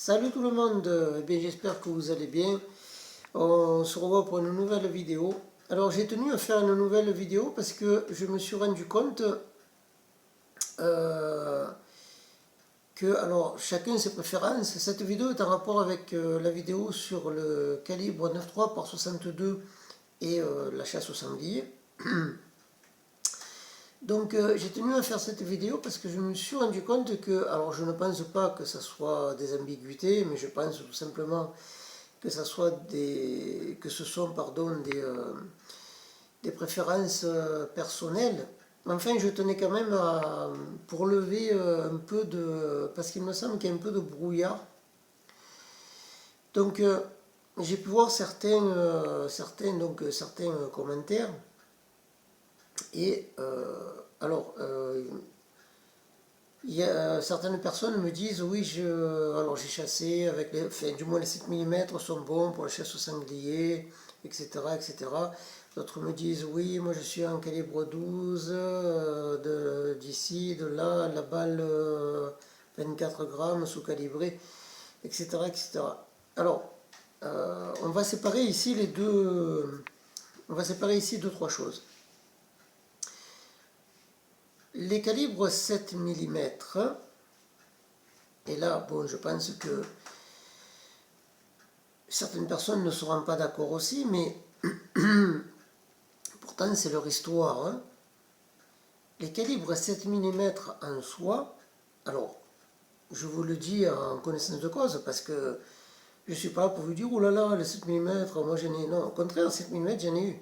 Salut tout le monde, eh bien, j'espère que vous allez bien. On se revoit pour une nouvelle vidéo. Alors j'ai tenu à faire une nouvelle vidéo parce que je me suis rendu compte euh, que, alors chacun ses préférences. Cette vidéo est en rapport avec la vidéo sur le calibre 9.3 par 62 et la chasse au sanglier. Donc j'ai tenu à faire cette vidéo parce que je me suis rendu compte que, alors je ne pense pas que ce soit des ambiguïtés, mais je pense tout simplement que ce sont des préférences personnelles. Enfin, je tenais quand même pour lever un peu parce qu'il me semble qu'il y a un peu de brouillard. Donc j'ai pu voir certains commentaires. Et il y a, certaines personnes me disent oui, alors j'ai chassé avec du moins les 7 mm sont bons pour la chasse au sanglier, etc., etc. D'autres me disent oui, moi je suis en calibre 12, d'ici, de là, la balle 24 grammes sous-calibrée, etc., etc. Alors, on va séparer ici deux, trois choses. Les calibres 7 mm, et là, bon, je pense que certaines personnes ne seront pas d'accord aussi, mais pourtant c'est leur histoire. Hein. Les calibres 7 mm en soi, alors, je vous le dis en connaissance de cause, parce que je ne suis pas là pour vous dire, oh là là, les 7 mm, moi j'en ai... Non, au contraire, 7 mm, j'en ai eu.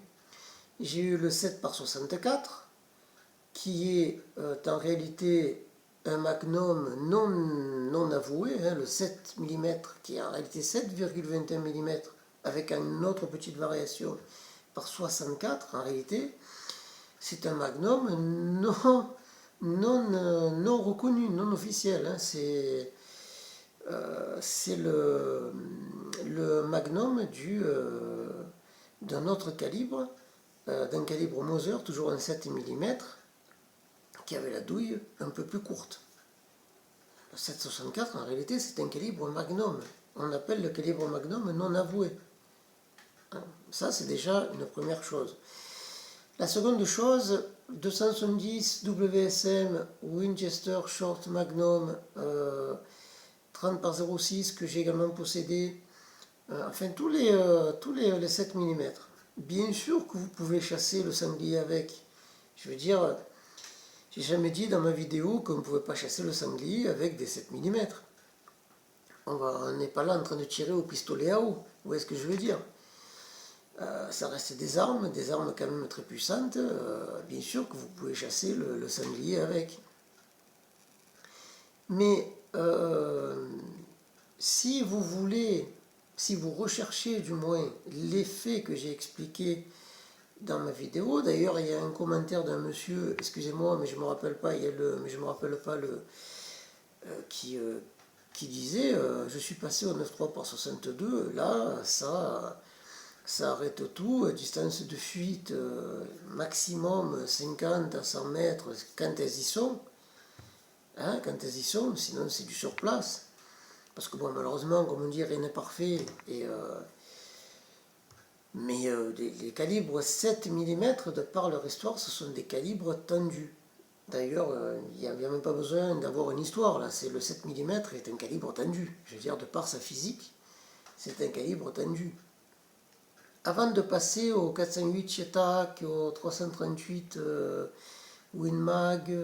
J'ai eu le 7 par 64, qui est en réalité un magnum non avoué, hein, le 7 mm, qui est en réalité 7,21 mm, avec une autre petite variation par 64, en réalité, c'est un magnum non reconnu, non officiel. Hein, c'est le magnum d'un autre calibre, d'un calibre Mauser, toujours un 7 mm, qui avait la douille un peu plus courte. Le 764, en réalité, c'est un calibre magnum. On appelle le calibre magnum non avoué. Ça, c'est déjà une première chose. La seconde chose, 270 WSM Winchester Short Magnum 30 par 06 que j'ai également possédé. Enfin, tous les 7 mm. Bien sûr que vous pouvez chasser le sanglier avec. Je veux dire, j'ai jamais dit dans ma vidéo qu'on ne pouvait pas chasser le sanglier avec des 7 mm. On n'est pas là en train de tirer au pistolet à eau. Vous voyez ce que je veux dire? Ça reste des armes quand même très puissantes. Bien sûr que vous pouvez chasser le sanglier avec. Mais si vous recherchez du moins l'effet que j'ai expliqué dans ma vidéo, d'ailleurs il y a un commentaire d'un monsieur, excusez-moi, mais je me rappelle pas, qui disait je suis passé au 9.3 par 62, là ça arrête tout, distance de fuite maximum 50 à 100 mètres quand elles y sont, hein, sinon c'est du surplace. Parce que bon, malheureusement, comme on dit, rien n'est parfait. Mais les calibres 7 mm, de par leur histoire, ce sont des calibres tendus. D'ailleurs, il n'y a même pas besoin d'avoir une histoire, là. Le 7 mm est un calibre tendu. Je veux dire, de par sa physique, c'est un calibre tendu. Avant de passer au 408 Chetak, au 338 Winmag,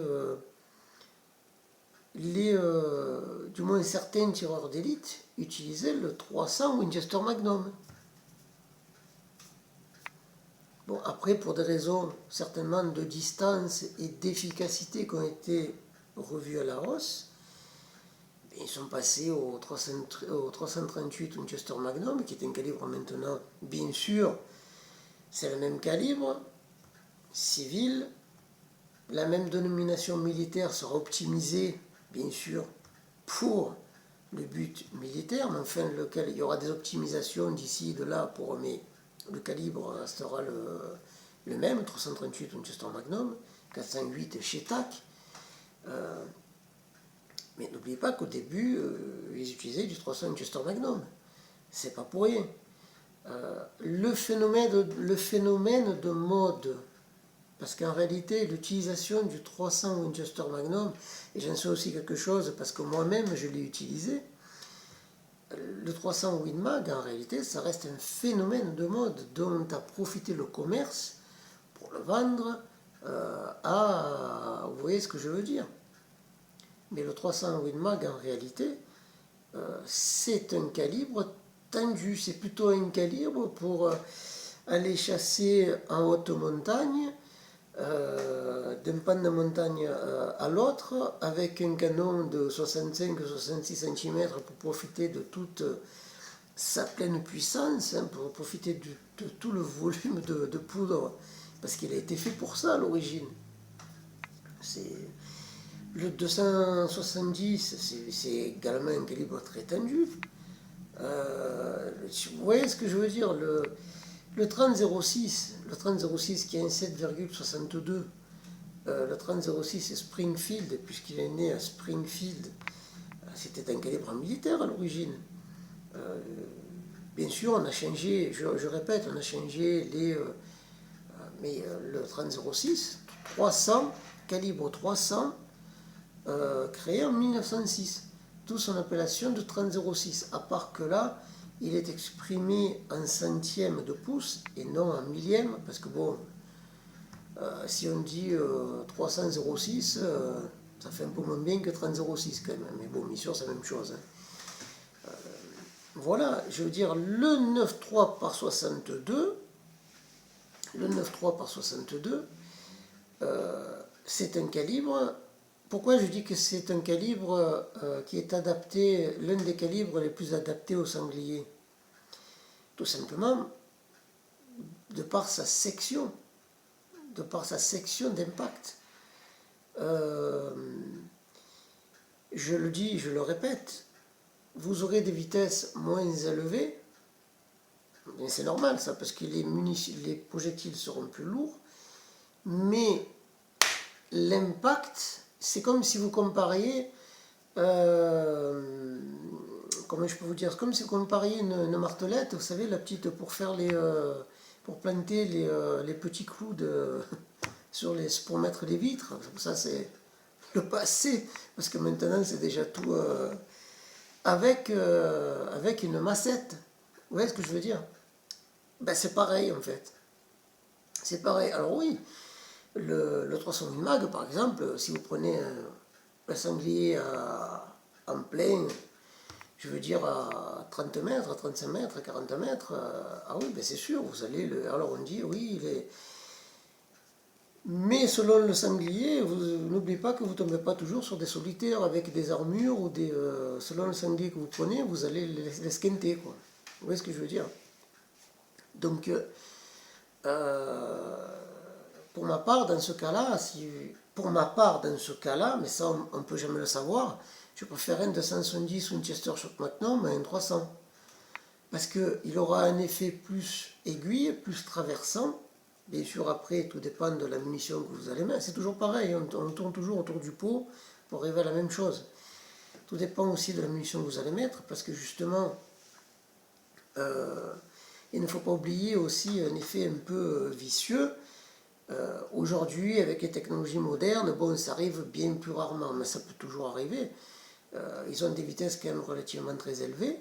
du moins certains tireurs d'élite utilisaient le 300 Winchester Magnum. Bon, après, pour des raisons certainement de distance et d'efficacité qui ont été revues à la hausse, ils sont passés au 338 Winchester Magnum, qui est un calibre maintenant, bien sûr, c'est le même calibre, civil, la même dénomination militaire sera optimisée, bien sûr, pour le but militaire, mais enfin, il y aura des optimisations d'ici et de là mais le calibre restera le même, 338 Winchester Magnum, 408 Chetak. Mais n'oubliez pas qu'au début, ils utilisaient du 300 Winchester Magnum. C'est pas pour rien. Le phénomène de mode, parce qu'en réalité, l'utilisation du 300 Winchester Magnum, et j'en sais aussi quelque chose parce que moi-même je l'ai utilisé, le 300 Win Mag, en réalité, ça reste un phénomène de mode dont a profité le commerce pour le vendre à... Vous voyez ce que je veux dire? Mais le 300 Win Mag, en réalité, c'est un calibre tendu. C'est plutôt un calibre pour aller chasser en haute montagne, d'un pan de montagne à l'autre, avec un canon de 65-66 cm pour profiter de toute sa pleine puissance, hein, pour profiter de tout le volume de poudre, parce qu'il a été fait pour ça à l'origine. Le 270, c'est également un calibre très tendu. Vous voyez ce que je veux dire, le 3006 qui a un 7,62, le 3006 est Springfield, puisqu'il est né à Springfield. C'était un calibre militaire à l'origine. Bien sûr, on a changé, je répète, on a changé mais le 3006, 300, calibre 300, créé en 1906, d'où son appellation de 3006, à part que là, il est exprimé en centièmes de pouce et non en millième, parce que bon, si on dit 300,06, ça fait un peu moins bien que 30,06 quand même, mais bon, bien sûr, c'est la même chose. Hein. Voilà, je veux dire, le 9,3 par 62, c'est un calibre. Pourquoi je dis que c'est un calibre qui est adapté, l'un des calibres les plus adaptés au sanglier? Tout simplement, de par sa section d'impact. Je le dis, je le répète, vous aurez des vitesses moins élevées, mais c'est normal ça, parce que les projectiles seront plus lourds, mais l'impact, c'est comme si vous compariez, comment je peux vous dire, c'est comme si vous compariez une martelette, vous savez, la petite pour faire pour planter les petits clous pour mettre les vitres. Ça c'est le passé, parce que maintenant c'est déjà tout avec une massette. Vous voyez ce que je veux dire? Ben, c'est pareil en fait. C'est pareil. Alors oui, le 300 000 mag par exemple, si vous prenez un sanglier en plein, je veux dire à 30 mètres, à 35 mètres, à 40 mètres, ah oui, ben c'est sûr, vous allez alors on dit, oui, il est... Mais selon le sanglier, n'oubliez pas que vous ne tombez pas toujours sur des solitaires avec des armures, ou selon le sanglier que vous prenez, vous allez les squinter, quoi. Vous voyez ce que je veux dire? Donc, pour ma part, dans ce cas-là, mais ça on ne peut jamais le savoir, je préfère un 270 Winchester Shock Magnum à un 300. Parce qu'il aura un effet plus aiguille, plus traversant. Bien sûr, après, tout dépend de la munition que vous allez mettre. C'est toujours pareil, on tourne toujours autour du pot pour arriver à la même chose. Tout dépend aussi de la munition que vous allez mettre, parce que justement, il ne faut pas oublier aussi un effet un peu vicieux. Aujourd'hui, avec les technologies modernes, bon, ça arrive bien plus rarement, mais ça peut toujours arriver. Ils ont des vitesses quand même relativement très élevées.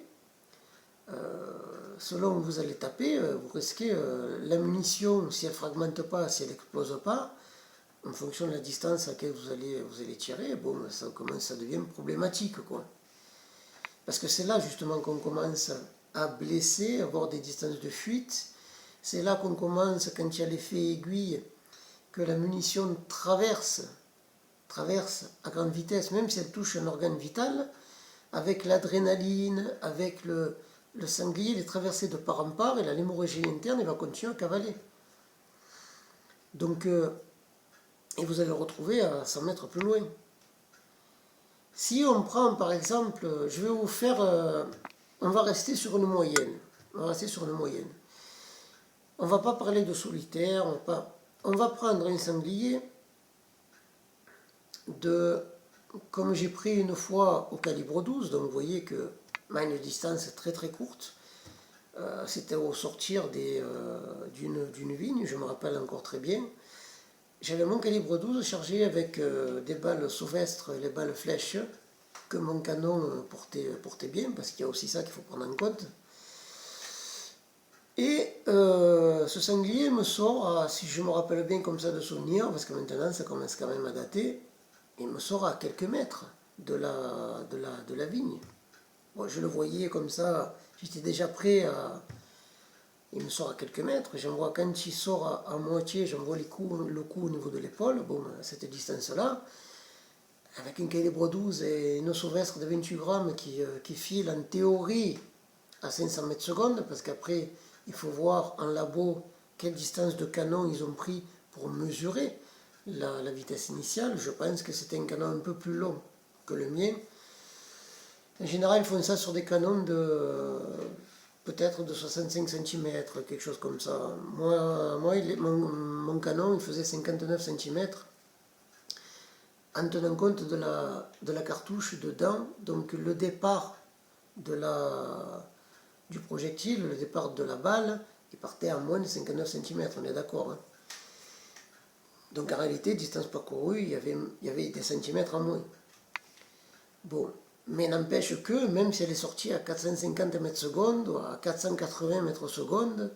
Selon où vous allez taper, vous risquez la munition, si elle ne fragmente pas, si elle n'explose pas, en fonction de la distance à laquelle vous allez tirer, bon, ça devient problématique, quoi. Parce que c'est là justement qu'on commence à blesser, à avoir des distances de fuite. C'est là qu'on commence, quand il y a l'effet aiguille, que la munition traverse à grande vitesse, même si elle touche un organe vital, avec l'adrénaline, avec le sanglier, il est traversé de part en part, et l'hémorragie interne, il va continuer à cavaler. Donc, et vous allez le retrouver à 100 mètres plus loin. Si on prend par exemple, je vais vous faire, on va rester sur une moyenne. On ne va pas parler de solitaire, on va prendre un sanglier de comme j'ai pris une fois au calibre 12, donc vous voyez que une distance très très courte, c'était au sortir d'une vigne, je me rappelle encore très bien. J'avais mon calibre 12 chargé avec des balles Sauvestre, les balles flèches, que mon canon portait bien, parce qu'il y a aussi ça qu'il faut prendre en compte. Et ce sanglier me sort, si je me rappelle bien comme ça de souvenir, parce que maintenant ça commence quand même à dater, il me sort à quelques mètres de la vigne. Bon, je le voyais comme ça, j'étais déjà prêt à... Il me sort à quelques mètres, j'en vois quand il sort à moitié, j'en vois le coup au niveau de l'épaule, bon, à cette distance-là, avec un calibre 12 et une Sauvestre de 28 grammes qui file en théorie à 500 mètres secondes, parce qu'après, il faut voir en labo quelle distance de canon ils ont pris pour mesurer la vitesse initiale. Je pense que c'était un canon un peu plus long que le mien. En général, ils font ça sur des canons de peut-être de 65 cm, quelque chose comme ça. Moi mon canon, il faisait 59 cm, en tenant compte de la cartouche dedans. Donc le départ du projectile, le départ de la balle, il partait à moins de 59 cm, on est d'accord. Hein. Donc en réalité, distance parcourue, il y avait des centimètres en moins. Bon, mais n'empêche que, même si elle est sortie à 450 mètres secondes ou à 480 mètres secondes,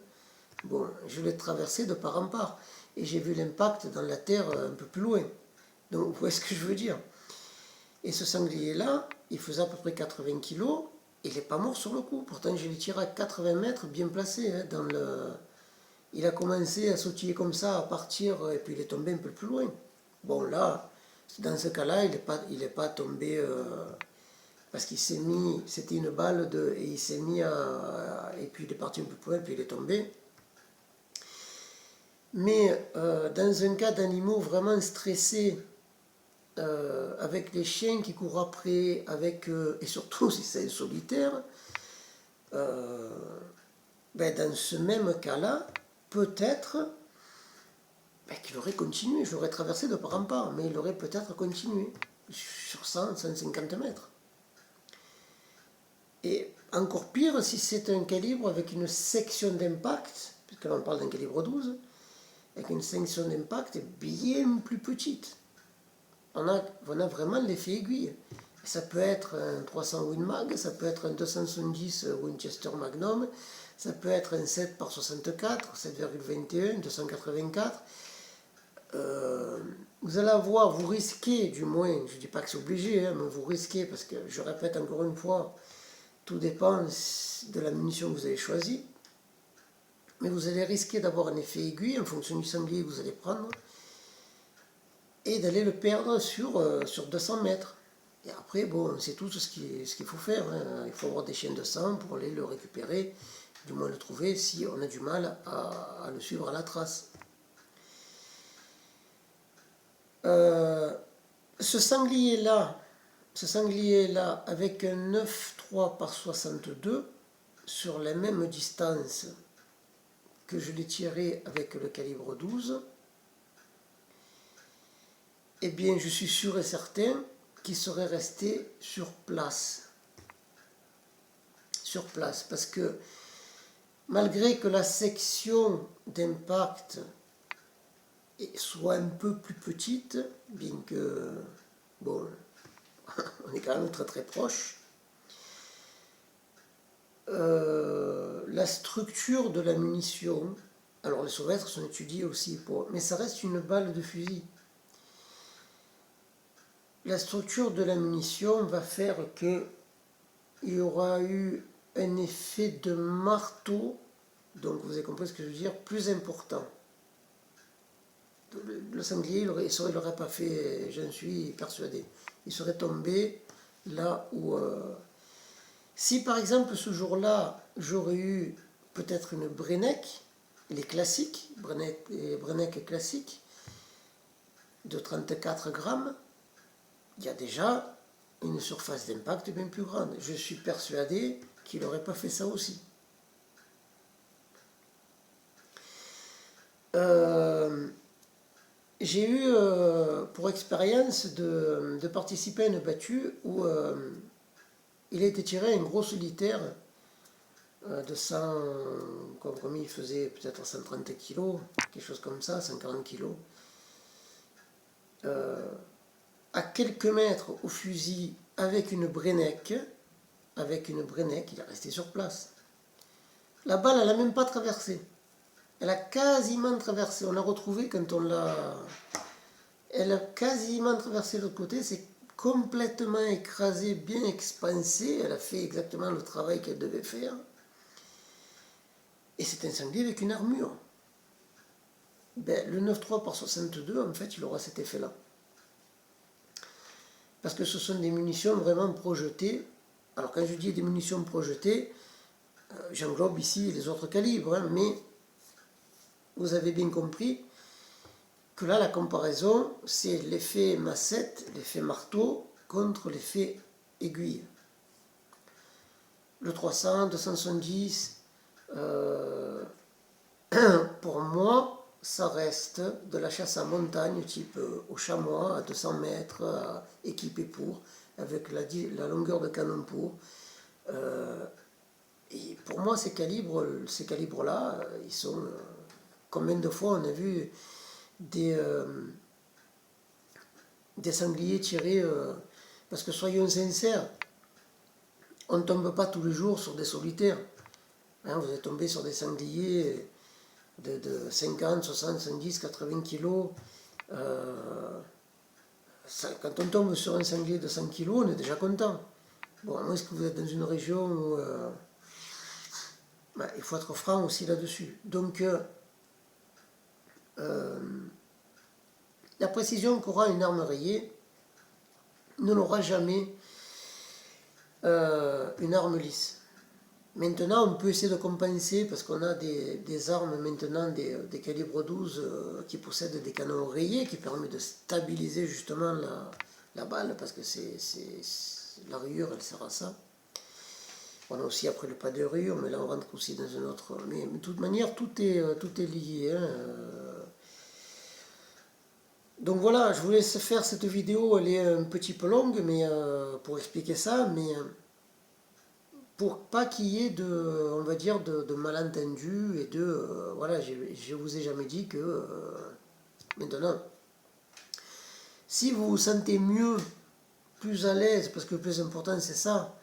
bon, je l'ai traversée de part en part. Et j'ai vu l'impact dans la terre un peu plus loin. Donc, vous voyez ce que je veux dire. Et ce sanglier-là, il faisait à peu près 80 kg, il n'est pas mort sur le coup. Pourtant, je l'ai tiré à 80 mètres, bien placé. Hein, il a commencé à sautiller comme ça, à partir, et puis il est tombé un peu plus loin. Bon, là, dans ce cas-là, il n'est pas tombé... parce qu'il s'est mis, c'était une balle et il s'est mis et puis il est parti un peu plus loin, puis il est tombé. Mais dans un cas d'animaux vraiment stressés, avec les chiens qui courent après, et surtout si c'est solitaire, dans ce même cas-là, peut-être qu'il aurait continué, je l'aurais traversé de part en part, mais il aurait peut-être continué sur 100, 150 mètres. Et encore pire si c'est un calibre avec une section d'impact, puisque l'on parle d'un calibre 12, avec une section d'impact bien plus petite. On a vraiment l'effet aiguille. Ça peut être un 300 Win Mag, ça peut être un 270 Winchester Magnum, ça peut être un 7 par 64, 7,21, 284. Vous allez avoir, vous risquez du moins, je ne dis pas que c'est obligé, hein, mais vous risquez, parce que je répète encore une fois, tout dépend de la munition que vous avez choisie, mais vous allez risquer d'avoir un effet aiguille en fonction du sanglier que vous allez prendre, et d'aller le perdre sur 200 mètres. Et après, bon, c'est tout ce qu'il faut faire. Hein. Il faut avoir des chiens de sang pour aller le récupérer, du moins le trouver si on a du mal à le suivre à la trace. Ce sanglier-là, avec un 9,3 par 62, sur la même distance que je l'ai tiré avec le calibre 12, eh bien, je suis sûr et certain qu'il serait resté sur place. Sur place, parce que malgré que la section d'impact soit un peu plus petite, bien que, bon, on est quand même très très proche, la structure de la munition, alors les Sauvestres sont étudiés aussi, mais ça reste une balle de fusil. La structure de la munition va faire que il y aura eu un effet de marteau, donc vous avez compris ce que je veux dire, plus important. Le sanglier, il n'aurait pas fait, j'en suis persuadé. Il serait tombé là où... Si par exemple ce jour-là, j'aurais eu peut-être une Brenneck, les classiques, Brenneck classiques, de 34 grammes, il y a déjà une surface d'impact bien plus grande. Je suis persuadé qu'il n'aurait pas fait ça aussi. j'ai eu pour expérience de participer à une battue où il a été tiré un gros solitaire de 100, comme il faisait peut-être 130 kilos, quelque chose comme ça, 140 kilos. À quelques mètres au fusil avec une Brenneck, il est resté sur place. La balle, elle n'a même pas traversé. Elle a quasiment traversé. On a retrouvé quand on l'a... Elle a quasiment traversé l'autre côté. C'est complètement écrasé, bien expansé. Elle a fait exactement le travail qu'elle devait faire. Et c'est un sanglier avec une armure. Ben, le 9.3 par 62, en fait, il aura cet effet-là. Parce que ce sont des munitions vraiment projetées. Alors quand je dis des munitions projetées, j'englobe ici les autres calibres, hein, mais vous avez bien compris que là, la comparaison, c'est l'effet massette, l'effet marteau, contre l'effet aiguille. Le 300, 270, pour moi, ça reste de la chasse à montagne, type au chamois, à 200 mètres, équipé pour, avec la longueur de canon pour. Et pour moi, ces calibres-là, ils sont... combien de fois on a vu des sangliers tirés... parce que soyons sincères, on ne tombe pas tous les jours sur des solitaires. Hein, vous êtes tombé sur des sangliers de 50, 60, 70, 80 kilos. Quand on tombe sur un sanglier de 100 kilos, on est déjà content. Bon, à moins que vous êtes dans une région où... il faut être franc aussi là-dessus. Donc, la précision qu'aura une arme rayée ne l'aura jamais une arme lisse. Maintenant, on peut essayer de compenser parce qu'on a des armes maintenant, des calibres 12 qui possèdent des canons rayés qui permettent de stabiliser justement la balle parce que la rayure, elle sert à ça. On a aussi après le pas de rayure, mais là on rentre aussi dans un autre... Mais de toute manière, tout est lié. Hein. Donc voilà, je vous laisse faire cette vidéo, elle est un petit peu longue mais pour expliquer ça, mais... pour pas qu'il y ait on va dire, de malentendus et voilà, je vous ai jamais dit que maintenant, si vous vous sentez mieux, plus à l'aise, parce que le plus important c'est ça,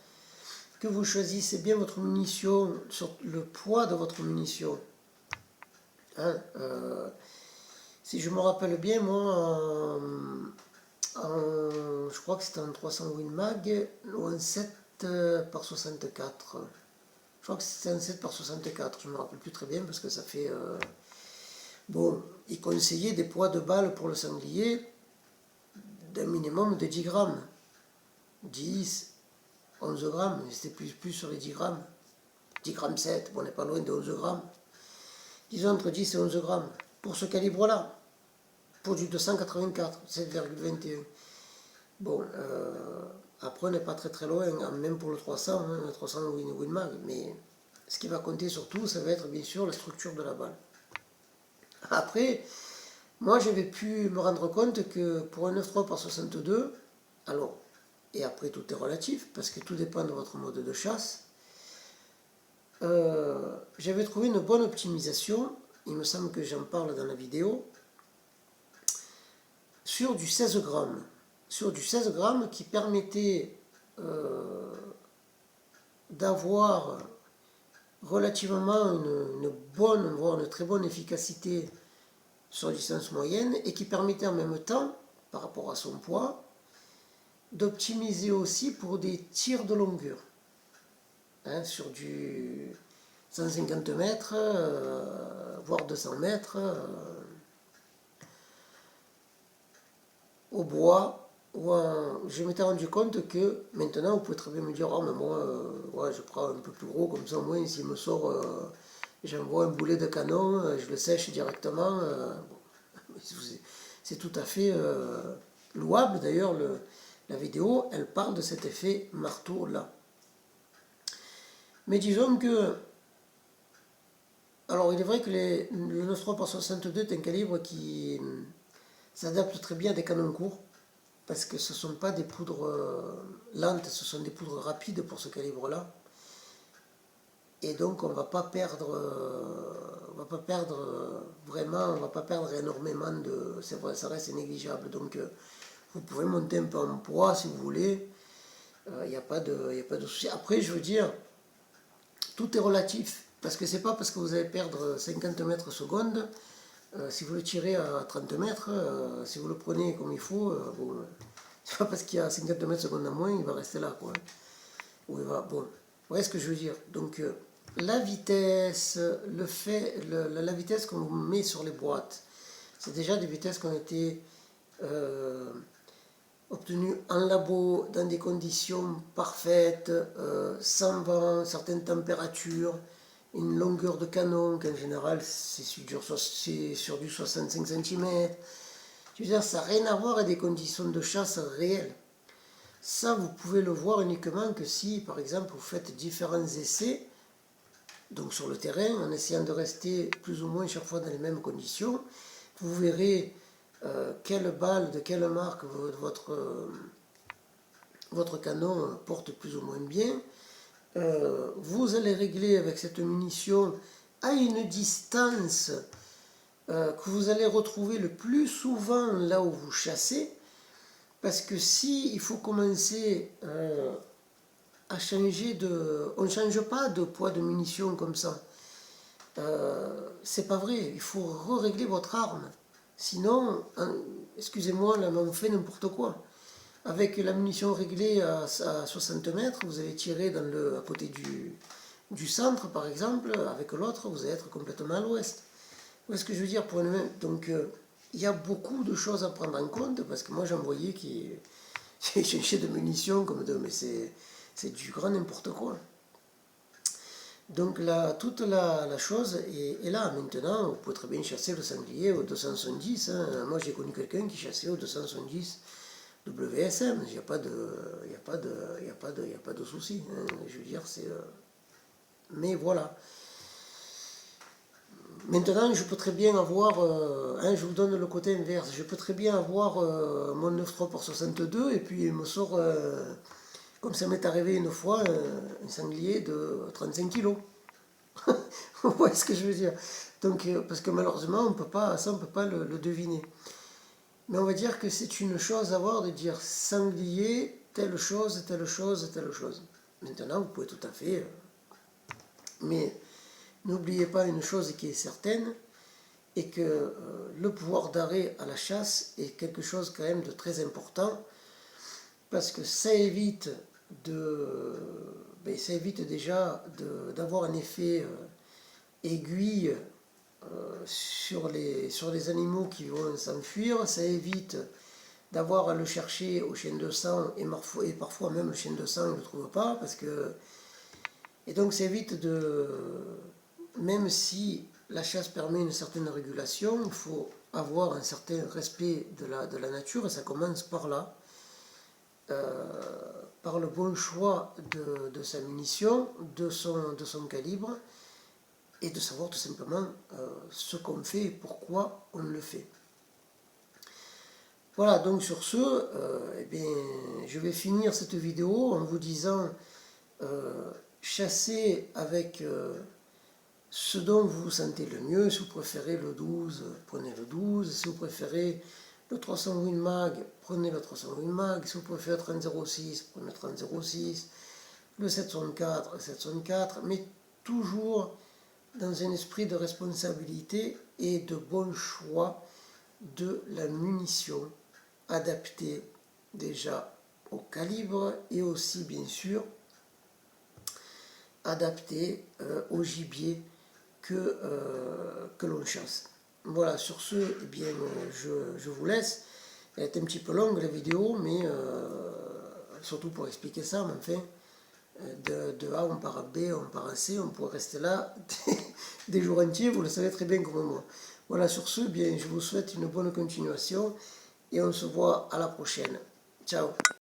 que vous choisissez bien votre munition, sur le poids de votre munition. Hein, si je me rappelle bien, moi, je crois que c'était en 300 Win Mag ou en 7 par 64. Je crois que c'était un 7 par 64, je ne me rappelle plus très bien parce que ça fait... Bon, il conseillait des poids de balles pour le sanglier d'un minimum de 10 grammes. 10, 11 grammes, c'était plus sur les 10 grammes. 10 grammes 7, bon, on n'est pas loin de 11 grammes. Disons entre 10 et 11 grammes. Pour ce calibre-là, pour du 284, 7,21. Bon, après on n'est pas très loin, même pour le 300, hein, le 300 Win Mag, mais ce qui va compter surtout, ça va être bien sûr la structure de la balle. Après, moi j'avais pu me rendre compte que pour un 9.3 par 62, alors, et après tout est relatif, parce que tout dépend de votre mode de chasse, j'avais trouvé une bonne optimisation, il me semble que j'en parle dans la vidéo, sur du 16 grammes. Sur du 16 grammes qui permettait d'avoir relativement une bonne, voire une très bonne efficacité sur distance moyenne et qui permettait en même temps, par rapport à son poids, d'optimiser aussi pour des tirs de longueur. Hein, sur du 150 mètres, voire 200 mètres, au bois, je m'étais rendu compte que maintenant vous pouvez très bien me dire, oh mais moi ouais, je prends un peu plus gros, comme ça au moins s'il me sort, j'envoie un boulet de canon, je le sèche directement. Bon, c'est tout à fait louable. D'ailleurs la vidéo elle parle de cet effet marteau là. Mais disons que, alors il est vrai que le 9.3 par 62 est un calibre qui s'adapte très bien à des canons courts, parce que ce ne sont pas des poudres lentes, ce sont des poudres rapides pour ce calibre-là. Et donc on ne va pas perdre, vraiment, on va pas perdre énormément de... C'est vrai, ça reste négligeable. Donc vous pouvez monter un peu en poids si vous voulez. Il n'y a pas de souci. Après, je veux dire, tout est relatif. Parce que c'est pas parce que vous allez perdre 50 mètres secondes, si vous le tirez à 30 mètres, si vous le prenez comme il faut, bon, c'est pas parce qu'il y a 50 mètres secondes en moins, il va rester là, quoi. Ou il va, bon, vous voyez ce que je veux dire. Donc, la vitesse, la vitesse qu'on met sur les boîtes, c'est déjà des vitesses qui ont été obtenues en labo, dans des conditions parfaites, sans vent, certaines températures, une longueur de canon, qu'en général c'est sur du 65 cm. Je veux dire, ça n'a rien à voir avec des conditions de chasse réelles. Ça, vous pouvez le voir uniquement que si, par exemple, vous faites différents essais, donc sur le terrain, en essayant de rester plus ou moins chaque fois dans les mêmes conditions, vous verrez quelle balle, de quelle marque votre canon porte plus ou moins bien. Vous allez régler avec cette munition à une distance que vous allez retrouver le plus souvent là où vous chassez, parce que si il faut commencer à changer de... On ne change pas de poids de munition comme ça. C'est pas vrai, il faut régler votre arme. Sinon, excusez-moi, là, on fait n'importe quoi. Avec la munition réglée à 60 mètres, vous allez tirer à côté du centre, par exemple. Avec l'autre, vous allez être complètement à l'ouest. Vous voyez ce que je veux dire pour une... Donc, il y a beaucoup de choses à prendre en compte, parce que moi, j'en voyais qui cherchaient de munitions, mais c'est du grand n'importe quoi. Donc, toute la chose est là. Maintenant, vous pouvez très bien chasser le sanglier au 270. Hein. Moi, j'ai connu quelqu'un qui chassait au 270 WSM. Il n'y a pas de souci. Hein. Je veux dire, c'est... Mais voilà. Maintenant, je peux très bien avoir, je vous donne le côté inverse, je peux très bien avoir mon 9.3 pour 62 et puis il me sort, comme ça m'est arrivé une fois, un sanglier de 35 kilos. Vous voyez ce que je veux dire? Donc, parce que malheureusement, on peut pas le deviner. Mais on va dire que c'est une chose à voir de dire sanglier, telle chose, telle chose, telle chose. Maintenant, vous pouvez tout à fait... mais n'oubliez pas une chose qui est certaine, et que le pouvoir d'arrêt à la chasse est quelque chose quand même de très important, parce que ça évite déjà d'avoir un effet aiguille sur les animaux qui vont s'enfuir, ça évite d'avoir à le chercher au chien de sang, et parfois même le chien de sang ne le trouve pas, et donc ça évite même si la chasse permet une certaine régulation, il faut avoir un certain respect de la nature, et ça commence par là, par le bon choix de sa munition, de son calibre, et de savoir tout simplement ce qu'on fait et pourquoi on le fait. Voilà, donc sur ce, je vais finir cette vidéo en vous disant chassez avec ce dont vous vous sentez le mieux. Si vous préférez le 12, prenez le 12. Si vous préférez le 300 Win Mag, prenez le 300 Win Mag. Si vous préférez le 30-06, prenez le 30-06. Le 704, le 704. Mais toujours dans un esprit de responsabilité et de bon choix de la munition adaptée déjà au calibre et aussi bien sûr adaptée au gibier que l'on chasse. Voilà, sur ce, eh bien, je vous laisse. Elle est un petit peu longue la vidéo, mais surtout pour expliquer ça, mais enfin, de A on part à B, on part à C, on pourrait rester là des jours entiers, vous le savez très bien comme moi. Voilà, sur ce, bien, je vous souhaite une bonne continuation et on se voit à la prochaine. Ciao.